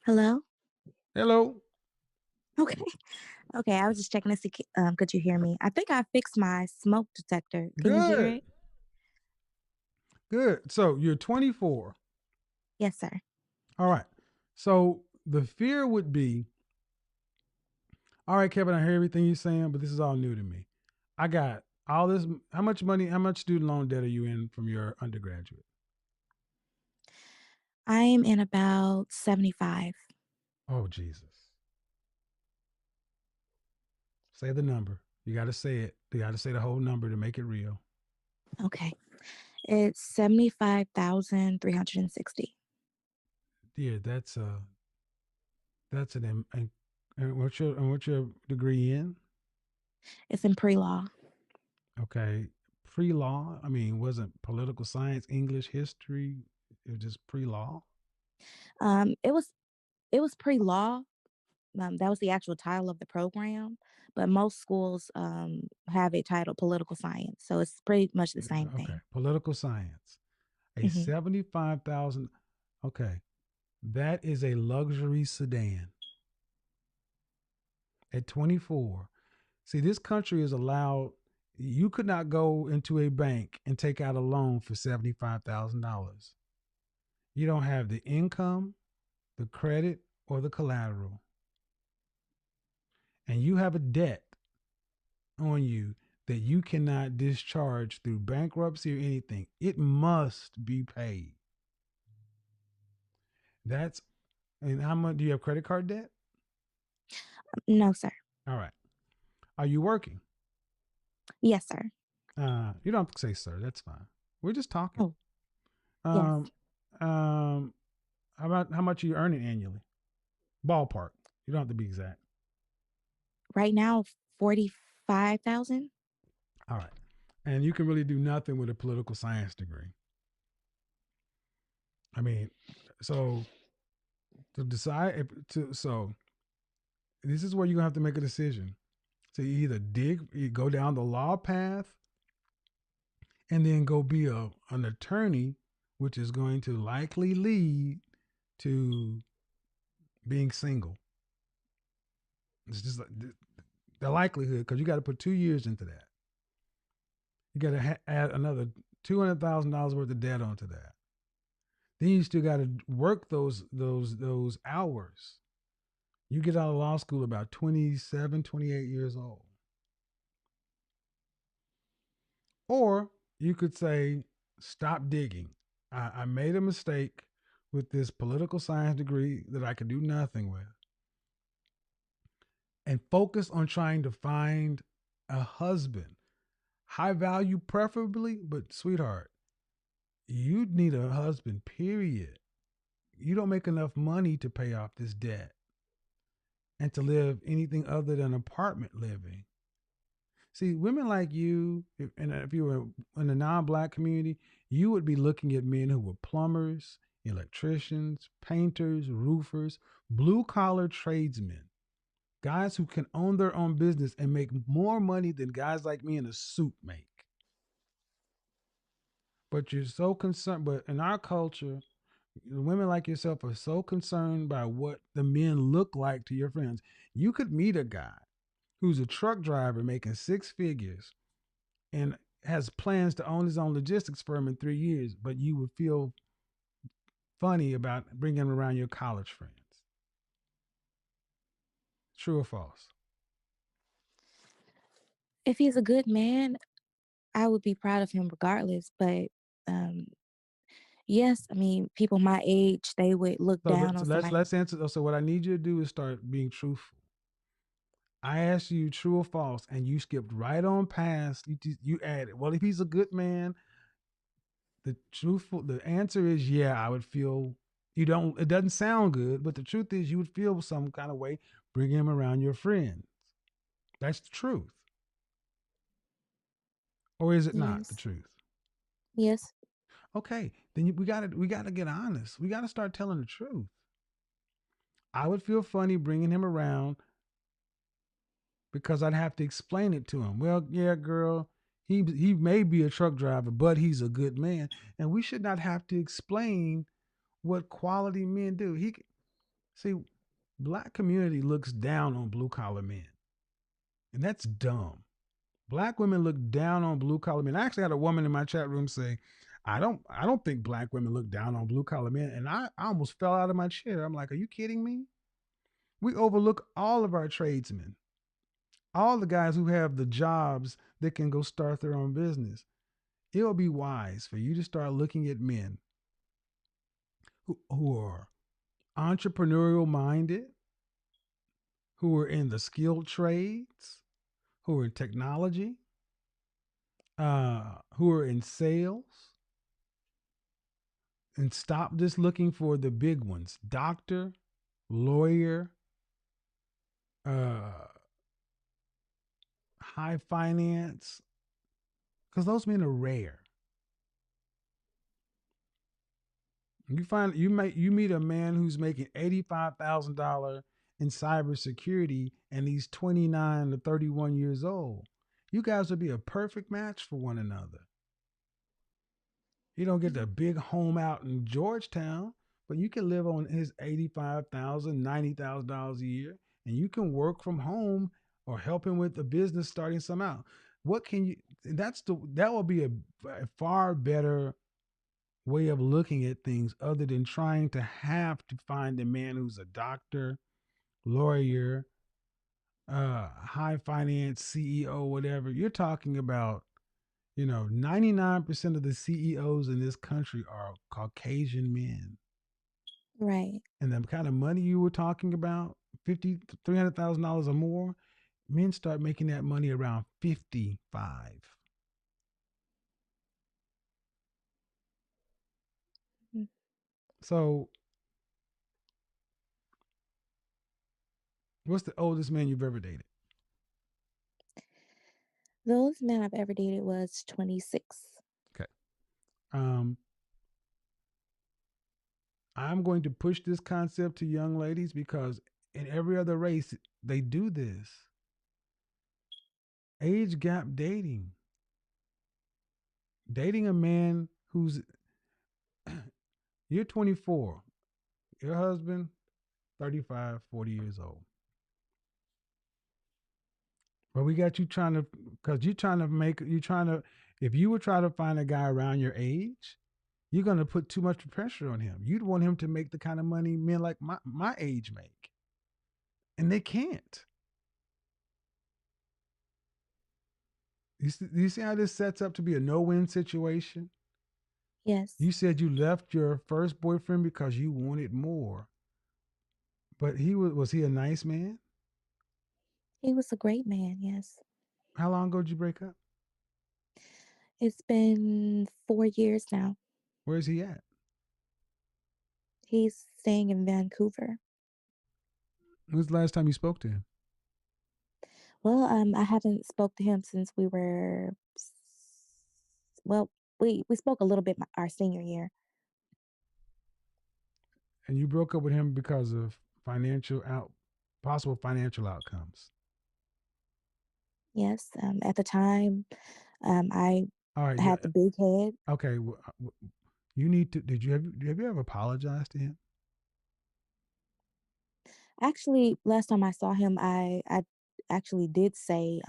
Hello? Hello. Okay. Okay, I was just checking to see, could you hear me? I think I fixed my smoke detector. Can you hear Good. it? Good. So you're 24. Yes, sir. All right. So the fear would be, all right, Kevin, I hear everything you're saying, but this is all new to me. I got all this. How much money, how much student loan debt are you in from your undergraduate? I'm in about 75. Oh, Jesus. Say the number. You got to say it. You got to say the whole number to make it real. Okay. It's 75,360. Yeah, that's and what's your degree in? It's in pre-law. Okay. Pre-law. I mean, wasn't political science, English, history, it was just pre-law? It was pre-law. That was the actual title of the program, but most schools have it titled political science, so it's pretty much the same Okay, thing. political science. A Hmm. 75,000. Okay, that is a luxury sedan at 24. See, this country is allowed, you could not go into a bank and take out a loan for $75,000. You don't have the income, the credit, or the collateral. And you have a debt on you that you cannot discharge through bankruptcy or anything. It must be paid. That's, and how much do you have credit card debt? No, sir. All right. Are you working? Yes, sir. You don't have to say sir. That's fine. We're just talking. Oh, yes. Um, how about how much are you earning annually? Ballpark. You don't have to be exact. Right now, 45,000. All right. And you can really do nothing with a political science degree. I mean, so to decide so this is where you're gonna have to make a decision. To either you go down the law path and then go be an attorney, which is going to likely lead to being single. It's just like the likelihood, because you got to put 2 years into that. You got to add another $200,000 worth of debt onto that. Then you still got to work those hours. You get out of law school about 27, 28 years old. Or you could say, stop digging. I made a mistake with this political science degree that I could do nothing with, and focus on trying to find a husband. High value, preferably, but sweetheart, you need a husband, period. You don't make enough money to pay off this debt and to live anything other than apartment living. See, women like you, if you were in the non-black community, you would be looking at men who were plumbers, electricians, painters, roofers, blue-collar tradesmen, guys who can own their own business and make more money than guys like me in a suit make. But you're so concerned. But in our culture, women like yourself are so concerned by what the men look like to your friends. You could meet a guy who's a truck driver making six figures and has plans to own his own logistics firm in 3 years, but you would feel funny about bringing him around your college friends. True or false? If he's a good man, I would be proud of him regardless. But um, yes, I mean, people my age, they would look So, down on somebody. let's answer. So what I need you to do is start being truthful. I asked you true or false, and you skipped right on past. You added, well, if he's a good man, the answer is yeah. I would feel you don't. It doesn't sound good, but the truth is you would feel some kind of way bringing him around your friends. That's the truth, or is it not the Yes. truth? Yes. Okay, then we gotta get honest. We gotta start telling the truth. I would feel funny bringing him around because I'd have to explain it to him. Well, yeah, girl, he may be a truck driver, but he's a good man, and we should not have to explain what quality men do. See, black community looks down on blue collar men, and that's dumb. Black women look down on blue collar men. I actually had a woman in my chat room say, I don't think black women look down on blue collar men. And I almost fell out of my chair. I'm like, are you kidding me? We overlook all of our tradesmen, all the guys who have the jobs that can go start their own business. It will be wise for you to start looking at men who are entrepreneurial minded, who are in the skilled trades, who are in technology, who are in sales, and stop just looking for the big ones: doctor, lawyer, uh, high finance, because those men are rare. You meet a man who's making $85,000 in cybersecurity, and he's 29 to 31 years old. You guys would be a perfect match for one another. You don't get the big home out in Georgetown, but you can live on his $85,000, $90,000 a year, and you can work from home or help him with the business starting some out. What can you? That will be a far better way of looking at things, other than trying to have to find a man who's a doctor, lawyer, high finance CEO, whatever. You're talking about, 99% of the CEOs in this country are Caucasian men. Right. And the kind of money you were talking about, $300,000 or more, men start making that money around 55. Mm. So, what's the oldest man you've ever dated? The oldest man I've ever dated was 26. Okay. Um, I'm going to push this concept to young ladies because in every other race, they do this. Age gap dating. Dating a man who's, you're 24, your husband, 35, 40 years old. But we got you trying to, because if you were trying to find a guy around your age, you're going to put too much pressure on him. You'd want him to make the kind of money men like my age make. And they can't. You see how this sets up to be a no-win situation? Yes. You said you left your first boyfriend because you wanted more. But was he a nice man? He was a great man, yes. How long ago did you break up? It's been 4 years now. Where's he at? He's staying in Vancouver. When's the last time you spoke to him? Well, I haven't spoke to him since we were well, we spoke a little bit our senior year. And you broke up with him because of possible financial outcomes. Yes, at the time, I All right. had the big head. Okay. You need to. Have you ever apologized to him? Actually, last time I saw him, I actually did say,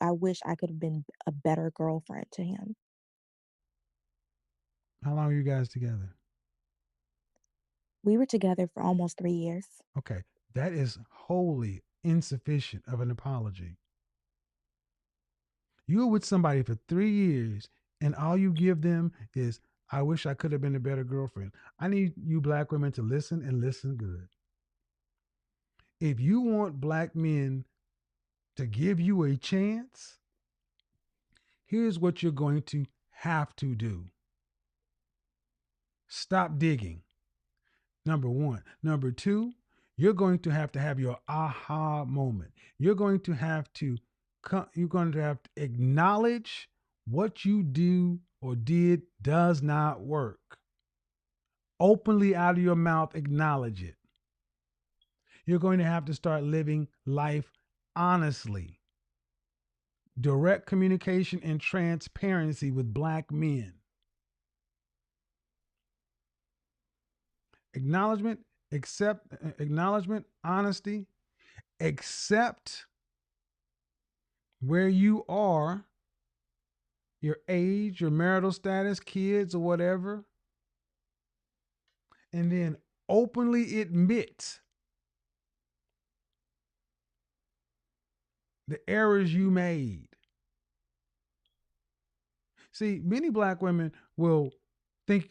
I wish I could have been a better girlfriend to him. How long are you guys together? We were together for almost 3 years. Okay. That is wholly insufficient of an apology. You were with somebody for 3 years, and all you give them is, I wish I could have been a better girlfriend. I need you black women to listen and listen good. If you want black men to give you a chance, here's what you're going to have to do: stop digging. Number one. Number two, you're going to have your aha moment. You're going to have to acknowledge what you do or did does not work. Openly out of your mouth, acknowledge it. You're going to have to start living life honestly. Direct communication and transparency with black men. Acknowledgement accept acknowledgement, honesty, accept where you are, your age, your marital status, kids, or whatever, and then openly admit the errors you made. See, many black women will think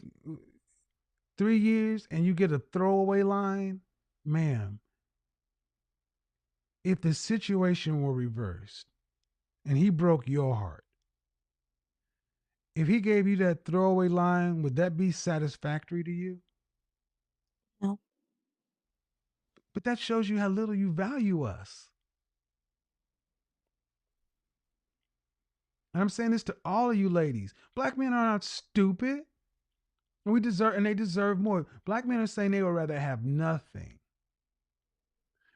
3 years and you get a throwaway line. Ma'am, if the situation were reversed and he broke your heart, if he gave you that throwaway line, would that be satisfactory to you? No. But that shows you how little you value us. And I'm saying this to all of you ladies. Black men are not stupid. And they deserve more. Black men are saying they would rather have nothing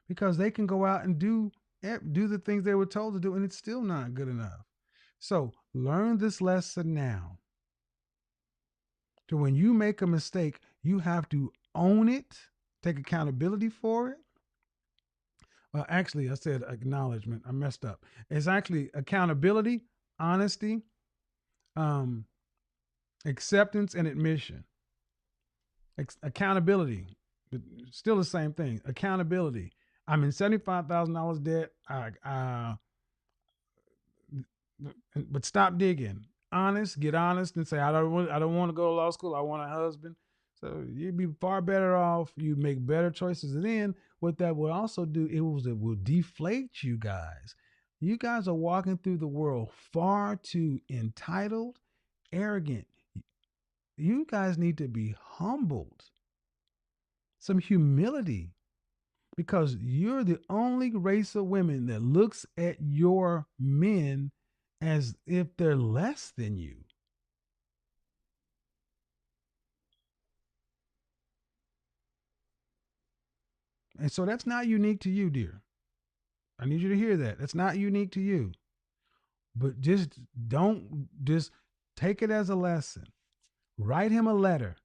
because they can go out and do the things they were told to do, and it's still not good enough. So learn this lesson now. To when you make a mistake, you have to own it, take accountability for it. Actually, I said acknowledgement. I messed up. It's actually accountability, honesty, um, acceptance, and admission. Accountability, but still the same thing. Accountability. I'm in $75,000 debt. But stop digging. Get honest, and say I don't want to go to law school. I want a husband. So you'd be far better off. You make better choices. And then what that will also do, it will deflate you guys. You guys are walking through the world far too entitled, arrogant. You guys need to be humbled. Some humility, because you're the only race of women that looks at your men as if they're less than you. And so that's not unique to you, dear. I need you to hear that. That's not unique to you. But just take it as a lesson. Write him a letter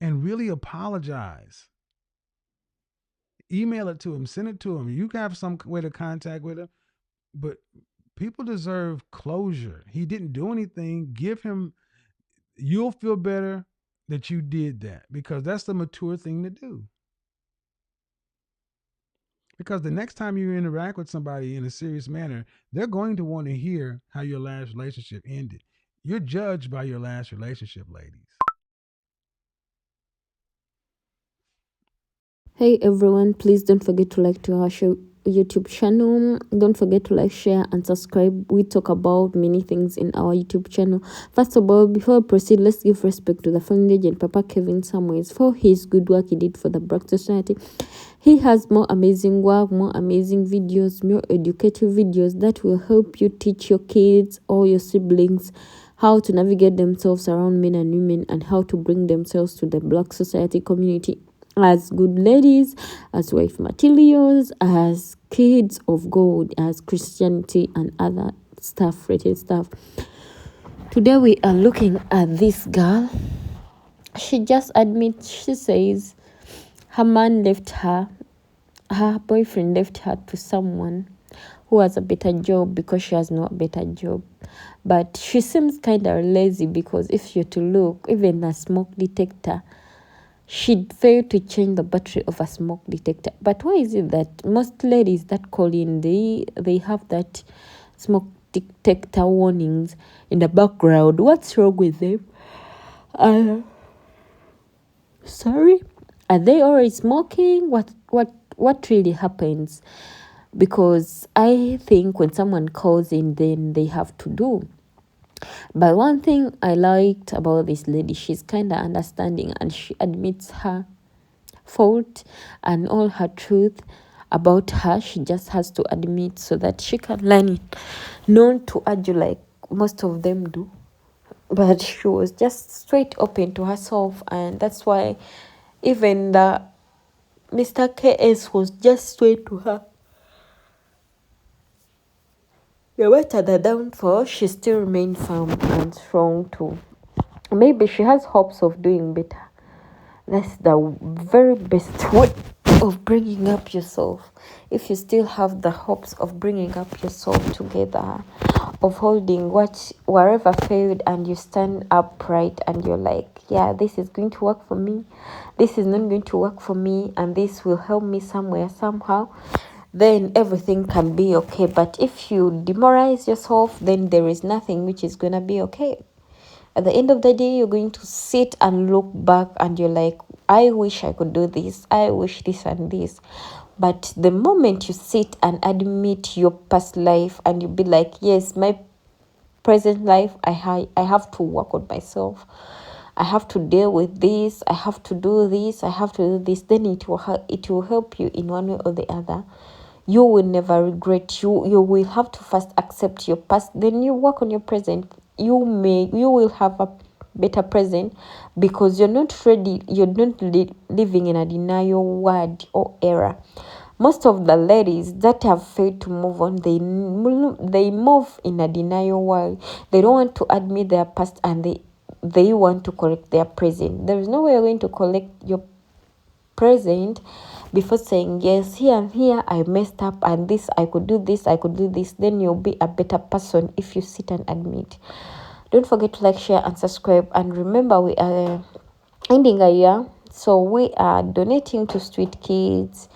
and really apologize. Email it to him, send it to him. You can have some way to contact with him, but people deserve closure. He didn't do anything. You'll feel better that you did that, because that's the mature thing to do. Because the next time you interact with somebody in a serious manner, they're going to want to hear how your last relationship ended. You're judged by your last relationship, ladies. Hey everyone, please don't forget to like to our show YouTube channel. Don't forget to like, share, and subscribe. We talk about many things in our YouTube channel. First of all, before we proceed, let's give respect to the fallen legend Papa Kevin Samuels for his good work he did for the Black society. He has more amazing work, more amazing videos, more educative videos that will help you teach your kids or your siblings how to navigate themselves around men and women, and how to bring themselves to the Black society community as good ladies, as wife materials, as kids of God, as Christianity, and other rated stuff. Today we are looking at this girl. She just admits, she says her man left her, her boyfriend left her to someone who has a better job because she has no better job. But she seems kind of lazy, because if you're to look, even a smoke detector, she'd fail to change the battery of a smoke detector. But why is it that most ladies that call in, they have that smoke detector warnings in the background? What's wrong with them? Sorry, are they always smoking? What really happens? Because I think when someone calls in, then they have to do. But one thing I liked about this lady, she's kind of understanding, and she admits her fault and all her truth about her. She just has to admit so that she can learn it, not to argue like most of them do. But she was just straight open to herself, and that's why even the Mr. KS was just straight to her. No matter the downfall, she still remained firm and strong too. Maybe she has hopes of doing better That's the very best way of bringing up yourself. If you still have the hopes of bringing up yourself together, of holding wherever failed, and you stand upright and you're like, yeah, this is going to work for me, this is not going to work for me, and this will help me somewhere, somehow, then everything can be okay. But if you demoralize yourself, then there is nothing which is going to be okay. At the end of the day, you're going to sit and look back and you're like, I wish I could do this, I wish this and this. But the moment you sit and admit your past life and you be like, yes, my present life, I have to work on myself, I have to deal with this, I have to do this, I have to do this, then it will help you in one way or the other. You will never regret. You will have to first accept your past, then you work on your present. You will have a better present, because you're not ready, you're not living in a denial world or era. Most of the ladies that have failed to move on, they move in a denial world. They don't want to admit their past, and they want to correct their present. There is no way you're going to correct your present before saying, yes, here and here I messed up, and this I could do this, I could do this. Then you'll be a better person if you sit and admit. Don't forget to like, share, and subscribe. And remember, we are ending a year, so we are donating to street kids,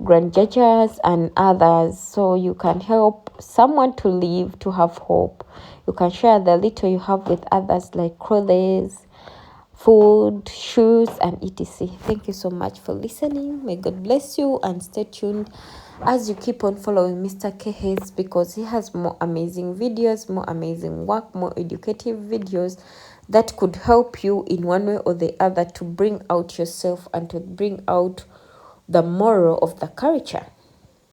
grandjudges, and others, so you can help someone to live, to have hope. You can share the little you have with others, like clothes, food, shoes, and etc. Thank you so much for listening. May God bless you, and stay tuned as you keep on following Mr. Kehs, because he has more amazing videos, more amazing work, more educative videos that could help you in one way or the other to bring out yourself and to bring out the moral of the culture.